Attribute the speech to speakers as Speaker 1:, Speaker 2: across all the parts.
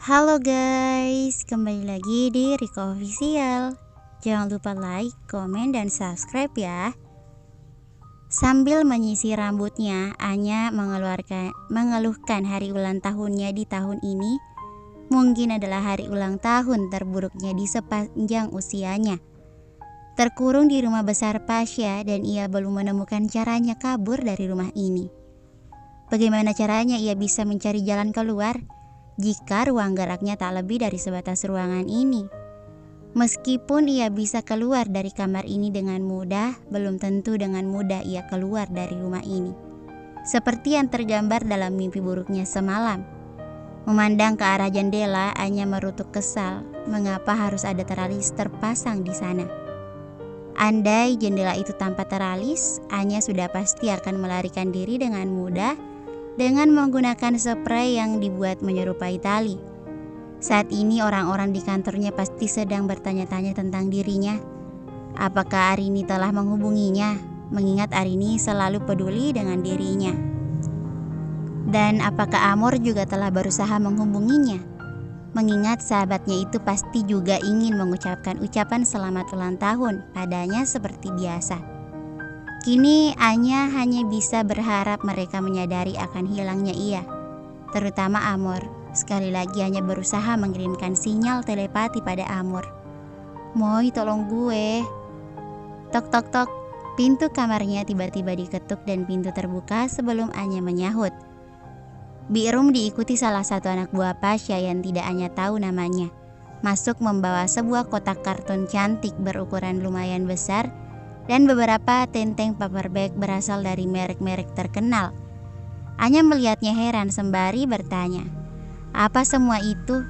Speaker 1: Halo guys, kembali lagi di Riko Official. Jangan lupa like, komen, dan subscribe ya. Sambil menyisir rambutnya, Anya mengeluhkan hari ulang tahunnya di tahun ini mungkin adalah hari ulang tahun terburuknya di sepanjang usianya. Terkurung di rumah besar Pasha dan ia belum menemukan caranya kabur dari rumah ini. Bagaimana caranya ia bisa mencari jalan keluar jika ruang geraknya tak lebih dari sebatas ruangan ini? Meskipun ia bisa keluar dari kamar ini dengan mudah, belum tentu dengan mudah ia keluar dari rumah ini. Seperti yang tergambar dalam mimpi buruknya semalam. Memandang ke arah jendela, Anya merutuk kesal. Mengapa harus ada teralis terpasang di sana? Andai jendela itu tanpa teralis, Anya sudah pasti akan melarikan diri dengan mudah dengan menggunakan spray yang dibuat menyerupai tali. Saat ini orang-orang di kantornya pasti sedang bertanya-tanya tentang dirinya. Apakah Arini telah menghubunginya, mengingat Arini selalu peduli dengan dirinya? Dan apakah Amor juga telah berusaha menghubunginya, mengingat sahabatnya itu pasti juga ingin mengucapkan ucapan selamat ulang tahun padanya seperti biasa. Kini Anya hanya bisa berharap mereka menyadari akan hilangnya ia, terutama Amor. Sekali lagi Anya berusaha mengirimkan sinyal telepati pada Amor. "Moy, tolong gue." Tok tok tok. Pintu kamarnya tiba-tiba diketuk dan pintu terbuka sebelum Anya menyahut. Bi'rum diikuti salah satu anak buah Pasha yang tidak Anya tahu namanya. Masuk membawa sebuah kotak karton cantik berukuran lumayan besar dan beberapa tenteng paperback berasal dari merek-merek terkenal. Anya melihatnya heran sembari bertanya, "Apa semua itu?"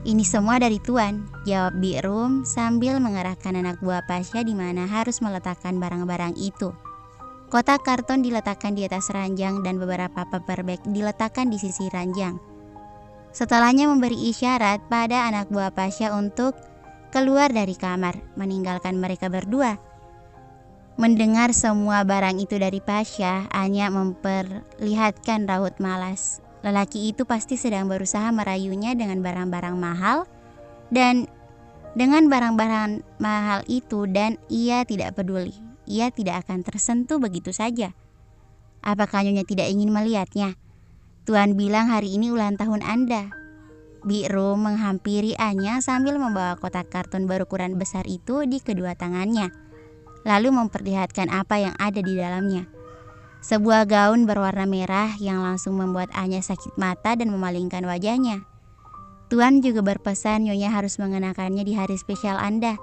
Speaker 1: "Ini semua dari Tuan," jawab Bi'rum sambil mengarahkan anak buah Pasha di mana harus meletakkan barang-barang itu. Kotak karton diletakkan di atas ranjang dan beberapa paperback diletakkan di sisi ranjang. Setelahnya memberi isyarat pada anak buah Pasha untuk keluar dari kamar, meninggalkan mereka berdua. Mendengar semua barang itu dari Pasha, Anya memperlihatkan raut malas. Lelaki itu pasti sedang berusaha merayunya dengan barang-barang mahal dan dengan barang-barang mahal itu, dan ia tidak peduli. Ia tidak akan tersentuh begitu saja. Apakah Nyonya tidak ingin melihatnya? Tuan bilang hari ini ulang tahun Anda. Bi'rum menghampiri Anya sambil membawa kotak karton berukuran besar itu di kedua tangannya, lalu memperlihatkan apa yang ada di dalamnya. Sebuah gaun berwarna merah yang langsung membuat Anya sakit mata dan memalingkan wajahnya. "Tuan juga berpesan Nyonya harus mengenakannya di hari spesial Anda,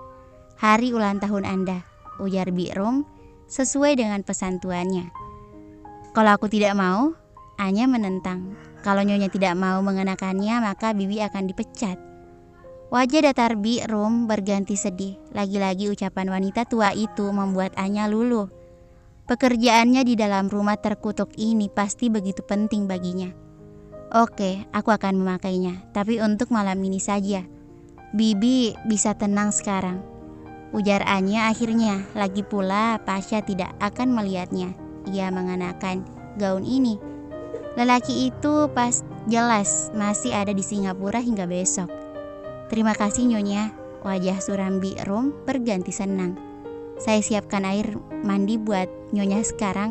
Speaker 1: hari ulang tahun Anda," ujar Bi'rum sesuai dengan pesan tuannya. "Kalau aku tidak mau?" Anya menentang. "Kalau Nyonya tidak mau mengenakannya, maka Bibi akan dipecat." Wajah datar Bi'rum berganti sedih. Lagi-lagi ucapan wanita tua itu membuat Anya luluh. Pekerjaannya di dalam rumah terkutuk ini pasti begitu penting baginya. "Oke, aku akan memakainya, tapi untuk malam ini saja. Bibi bisa tenang sekarang," ujar Anya akhirnya. Lagi pula Pasha tidak akan melihatnya ia mengenakan gaun ini. Lelaki itu jelas masih ada di Singapura hingga besok. "Terima kasih Nyonya." Wajah suram Bi'rum berganti senang. "Saya siapkan air mandi buat Nyonya sekarang,"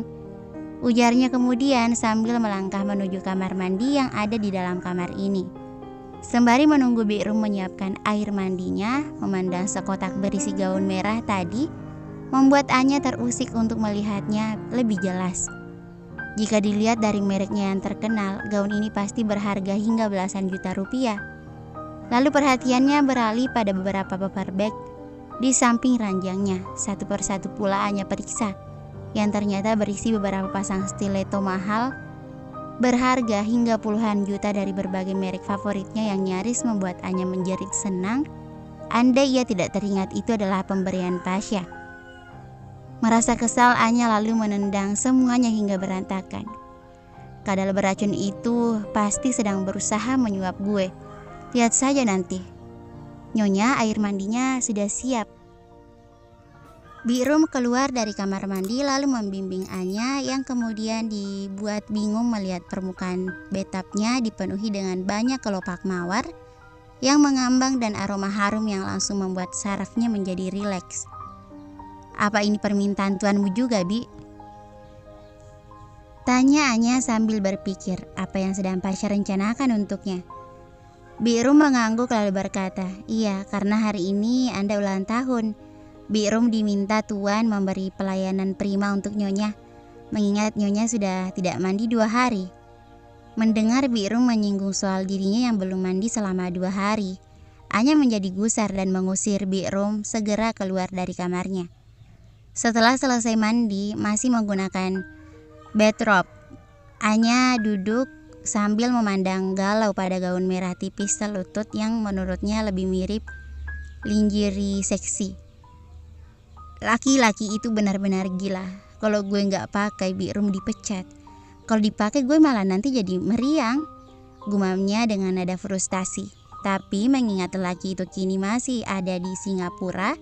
Speaker 1: ujarnya kemudian sambil melangkah menuju kamar mandi yang ada di dalam kamar ini. Sembari menunggu Bi'rum menyiapkan air mandinya, memandang sekotak berisi gaun merah tadi membuat Anya terusik untuk melihatnya lebih jelas. Jika dilihat dari mereknya yang terkenal, gaun ini pasti berharga hingga belasan juta rupiah. Lalu perhatiannya beralih pada beberapa paperback di samping ranjangnya. Satu persatu pula Anya periksa, yang ternyata berisi beberapa pasang stiletto mahal berharga hingga puluhan juta dari berbagai merek favoritnya yang nyaris membuat Anya menjerit senang andai ia tidak teringat itu adalah pemberian Pasha. Merasa kesal, Anya lalu menendang semuanya hingga berantakan. "Kadal beracun itu pasti sedang berusaha menyuap gue. Lihat saja nanti." "Nyonya, air mandinya sudah siap." Bi'rum keluar dari kamar mandi lalu membimbing Anya yang kemudian dibuat bingung melihat permukaan bathtubnya dipenuhi dengan banyak kelopak mawar yang mengambang dan aroma harum yang langsung membuat sarafnya menjadi rileks. "Apa ini permintaan tuanmu juga, Bi?" tanya Anya sambil berpikir apa yang sedang Pasha rencanakan untuknya. Bi'rum mengangguk lalu berkata, "Iya, karena hari ini Anda ulang tahun. Bi'rum diminta Tuan memberi pelayanan prima untuk Nyonya, mengingat Nyonya sudah tidak mandi 2 hari. Mendengar Bi'rum menyinggung soal dirinya yang belum mandi selama 2 hari, Anya menjadi gusar dan mengusir Bi'rum segera keluar dari kamarnya. Setelah selesai mandi, masih menggunakan bathrobe, Anya duduk sambil memandang galau pada gaun merah tipis selutut yang menurutnya lebih mirip lingerie seksi. "Laki-laki itu benar-benar gila. Kalau gue nggak pakai, Bi'rum dipecat. Kalau dipakai gue malah nanti jadi meriang," gumamnya dengan nada frustasi. Tapi mengingat lelaki itu kini masih ada di Singapura,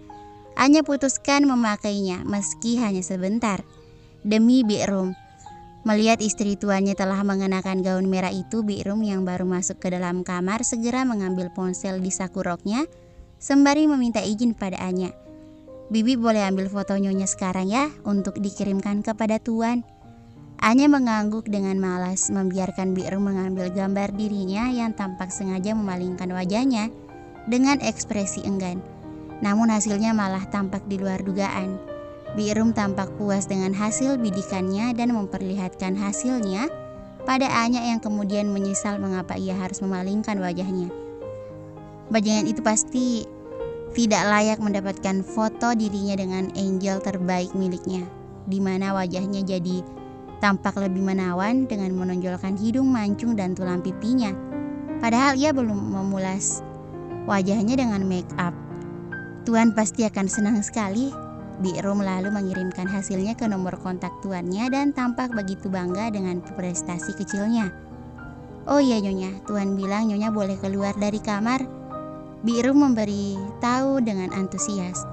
Speaker 1: Anya putuskan memakainya meski hanya sebentar. Demi Bi'rum. Melihat istri tuannya telah mengenakan gaun merah itu, Bi'rum yang baru masuk ke dalam kamar segera mengambil ponsel di saku roknya sembari meminta izin pada Anya. "Bibi boleh ambil foto Nyonya sekarang ya untuk dikirimkan kepada Tuan." Anya mengangguk dengan malas membiarkan Bi'rum mengambil gambar dirinya yang tampak sengaja memalingkan wajahnya dengan ekspresi enggan. Namun hasilnya malah tampak di luar dugaan. Bi'rum tampak puas dengan hasil bidikannya dan memperlihatkan hasilnya pada Anya yang kemudian menyesal mengapa ia harus memalingkan wajahnya. Bajingan itu pasti tidak layak mendapatkan foto dirinya dengan angel terbaik miliknya, di mana wajahnya jadi tampak lebih menawan dengan menonjolkan hidung mancung dan tulang pipinya. Padahal ia belum memulas wajahnya dengan make up. "Tuan pasti akan senang sekali." Bi'rum lalu mengirimkan hasilnya ke nomor kontak tuannya dan tampak begitu bangga dengan prestasi kecilnya. "Oh iya Nyonya, Tuan bilang Nyonya boleh keluar dari kamar." Bi'rum memberi tahu dengan antusias.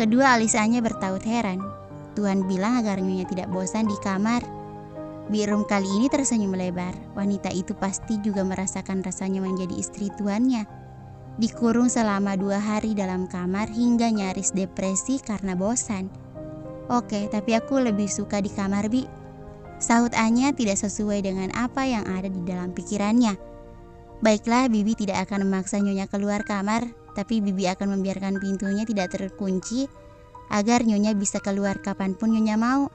Speaker 1: Kedua alis Anya bertaut heran. "Tuan bilang agar Nyonya tidak bosan di kamar." Bi'rum kali ini tersenyum lebar. Wanita itu pasti juga merasakan rasanya menjadi istri tuannya. Dikurung selama 2 hari dalam kamar hingga nyaris depresi karena bosan. "Oke, tapi aku lebih suka di kamar, Bi," sahut Anya tidak sesuai dengan apa yang ada di dalam pikirannya. "Baiklah, Bibi tidak akan memaksa Nyonya keluar kamar, tapi Bibi akan membiarkan pintunya tidak terkunci agar Nyonya bisa keluar kapanpun Nyonya mau.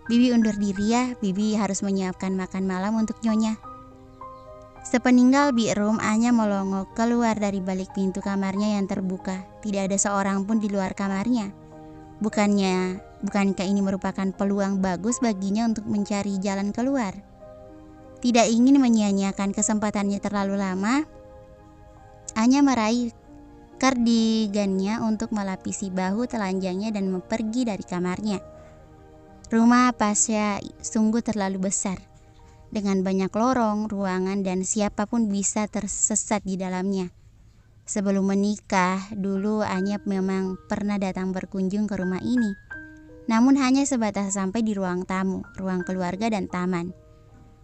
Speaker 1: Bibi undur diri ya, Bibi harus menyiapkan makan malam untuk Nyonya." Sepeninggal Bi'rum, Anya melongo keluar dari balik pintu kamarnya yang terbuka. Tidak ada seorang pun di luar kamarnya. Bukankah ini merupakan peluang bagus baginya untuk mencari jalan keluar? Tidak ingin menyia-nyiakan kesempatannya terlalu lama, Anya meraih kardigannya untuk melapisi bahu telanjangnya dan pergi dari kamarnya. Rumah Pasha sungguh terlalu besar, dengan banyak lorong, ruangan, dan siapapun bisa tersesat di dalamnya. Sebelum menikah, dulu Anya memang pernah datang berkunjung ke rumah ini. Namun hanya sebatas sampai di ruang tamu, ruang keluarga, dan taman.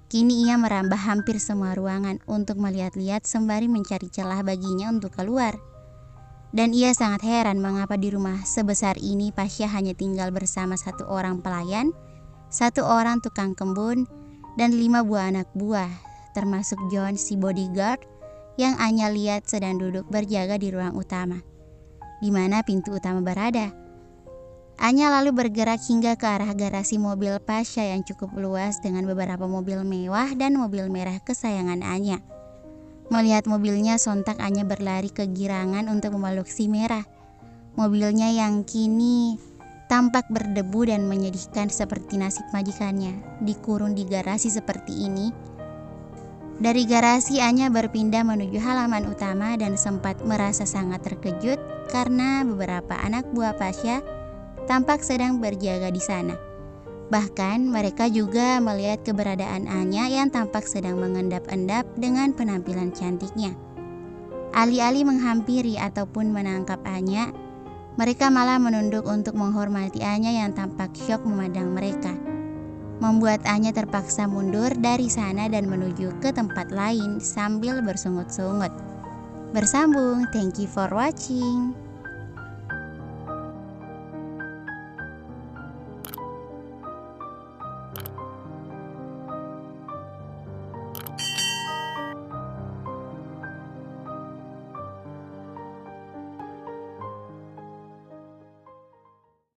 Speaker 1: Kini ia merambah hampir semua ruangan untuk melihat-lihat sembari mencari celah baginya untuk keluar. Dan ia sangat heran mengapa di rumah sebesar ini Pasha hanya tinggal bersama 1 orang pelayan, 1 orang tukang kebun, dan 5 buah anak buah, termasuk John si bodyguard yang Anya lihat sedang duduk berjaga di ruang utama, di mana pintu utama berada. Anya lalu bergerak hingga ke arah garasi mobil Pasha yang cukup luas dengan beberapa mobil mewah dan mobil merah kesayangan Anya. Melihat mobilnya, sontak Anya berlari kegirangan untuk memeluk si merah. Mobilnya yang kini tampak berdebu dan menyedihkan seperti nasib majikannya, dikurung di garasi seperti ini. Dari garasi Anya berpindah menuju halaman utama dan sempat merasa sangat terkejut karena beberapa anak buah Pasha tampak sedang berjaga di sana. Bahkan mereka juga melihat keberadaan Anya yang tampak sedang mengendap-endap dengan penampilan cantiknya. Alih-alih menghampiri ataupun menangkap Anya, Mereka malah menunduk untuk menghormati Anya yang tampak syok memandang mereka, membuat Anya terpaksa mundur dari sana dan menuju ke tempat lain sambil bersungut-sungut. Bersambung, thank you for watching.